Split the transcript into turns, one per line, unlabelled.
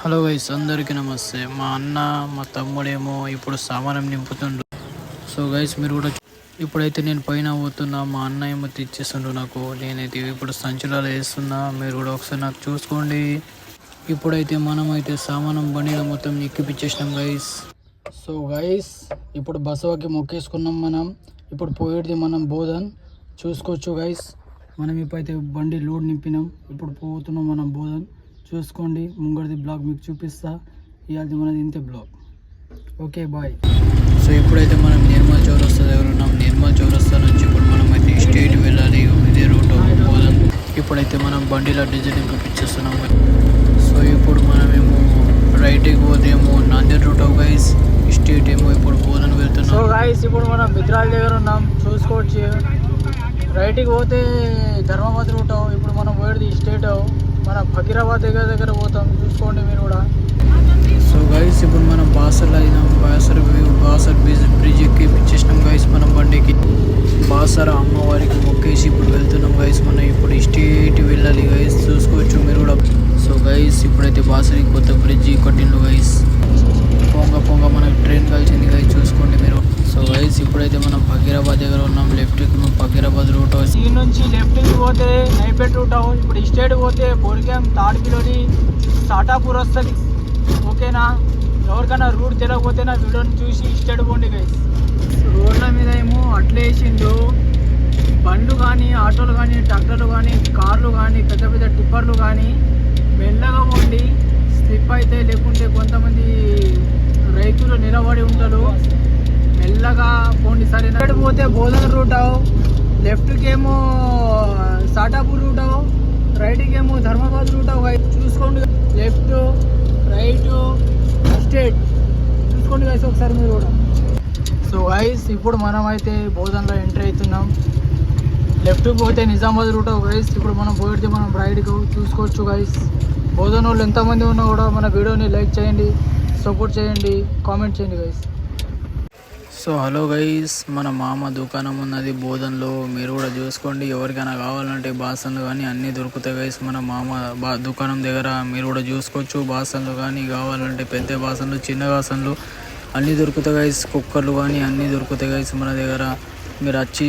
Hello guys, అందరికీ నమస్తే. మా అన్న మా తమ్ముడేమో ఇప్పుడు సామానం నింపుతుండ్రు. సో గైస్, మీరు కూడా ఇప్పుడైతే నేను పైన పోతున్నా, మా అన్న ఏమో తెచ్చేస్తుండ్రు నాకు. నేనైతే ఇప్పుడు సంచులలో వేస్తున్నా, మీరు కూడా ఒకసారి నాకు చూసుకోండి. ఇప్పుడైతే మనమైతే సామానం బండిలో మొత్తం ఎక్కిపించేసినాం గైస్. సో గైస్, ఇప్పుడు బసవకి మొక్కేసుకున్నాం మనం. ఇప్పుడు పోయేది మనం బోధన్ చూసుకోవచ్చు గైస్. మనం ఇప్పుడైతే బండి లోడ్ నింపినాం, ఇప్పుడు పోతున్నాం మనం బోధన్. చూసుకోండి, ముంగడిది బ్లాగ్ మీకు చూపిస్తా. ఇవాళ మనది ఇంతే బ్లాగ్. Okay bye. సో ఇప్పుడైతే మనం నిర్మల్ చౌరస్తా దగ్గర ఉన్నాం. నిర్మల్ చౌరస్తా నుంచి ఇప్పుడు మనం అయితే స్టేట్ వెళ్ళాలి, ఇదే రూట్ పోదాం. ఇప్పుడైతే మనం బండిలో డీజిల్ ఇంపిచ్చేస్తున్నాం. సో ఇప్పుడు మనమేమో రైట్కి పోతేమో Nanded route of guys, state ఏమో ఇప్పుడు బోధన్ వెళ్తున్నాం. సో గైస్, ఇప్పుడు మనం బిద్రాల దగ్గర ఉన్నాం, చూసుకోవచ్చు. రైట్కి పోతే ధర్మాబాద్ రూట్, ఇప్పుడు మనం పోయేది స్టేట్ మన ఫకీరాబాద్ దగ్గర పోతాం, చూసుకోండి మీరు కూడా. సో గైస్, ఇప్పుడు మనం బాసర్లో అయినాం. బాసర్ బ్రిడ్జ్ ఎక్కి ఇచ్చేసినాం గైస్ మనం బండికి. బాసర అమ్మవారికి మొక్కేసి ఇప్పుడు వెళ్తున్నాం గైస్. మనం ఇప్పుడు స్టేట్ వెళ్ళాలి గైస్, చూసుకోవచ్చు మీరు కూడా. సో గైస్, ఇప్పుడైతే బాసరికి కొత్త బ్రిడ్జ్ కట్టిండ్రు గైస్. పొంగ మనకి ట్రైన్ కలిసింది గైస్, చూసుకోండి మీరు. సో గైస్, ఇప్పుడైతే మనం ఫకీరాబాద్ దగ్గర ఉన్నాం. లెఫ్ట్కి ఫకీరాబాద్ రూట్, ఈ నుంచి లెఫ్ట్కి పోతే నైపేట్ రూట్. ఇప్పుడు స్టేట్ పోతే బోర్గ్యామ్ తాడిపిలోని సాటాపూర్ వస్తుంది. ఓకేనా? ఎవరికైనా రూట్ తెలియకపోతే నా వీడియోని చూసి స్టేట్ పోండి గైస్. రోడ్ల మీద ఏమో అట్లే వేసిండు. బండ్లు కానీ, ఆటోలు కానీ, ట్రాక్టర్లు కానీ, కార్లు కానీ, పెద్ద పెద్ద టిప్పర్లు కానీ మెల్లగా పోండి, స్లిప్ అయితే. లేకుంటే కొంతమంది రైతులు నిలబడి ఉంటారు, మెల్లగా పోండి సరేనా. పోతే బోధన రూట్, లెఫ్ట్కి ఏమో సాటాపూర్ రూట్, రైట్కి ఏమో ధర్మాబాద్ రూట్. చూసుకోండి, లెఫ్ట్ రైట్ స్టేట్ చూసుకోండి గైస్ ఒకసారి మీరు కూడా. సో గైస్, ఇప్పుడు మనం అయితే బోధనలో ఎంట్రీ అవుతున్నాం. లెఫ్ట్కి పోతే నిజామాబాద్ రూట్ గైస్. ఇప్పుడు మనం పోయితే మనం రైట్కి చూసుకోవచ్చు గైస్. బోధన వాళ్ళు ఎంతమంది ఉన్నా కూడా మన వీడియోని లైక్ చేయండి, సపోర్ట్ చేయండి, కామెంట్ చేయండి గైస్. సో హలో గైస్, మన మామ దుకాణం ఉన్నది బోధన్లో, మీరు కూడా చూసుకోండి. ఎవరికైనా కావాలంటే బాసన్లు కానీ అన్నీ దొరుకుతాయి గైస్ మన మామ దుకాణం దగ్గర. మీరు కూడా చూసుకోవచ్చు, బాసన్లు కానీ కావాలంటే పెద్ద బాసన్లు, చిన్న బాసన్లు అన్నీ దొరుకుతాయి గైస్. కుక్కర్లు కానీ అన్నీ దొరుకుతాయి గైస్ మన దగ్గర. మీరు వచ్చి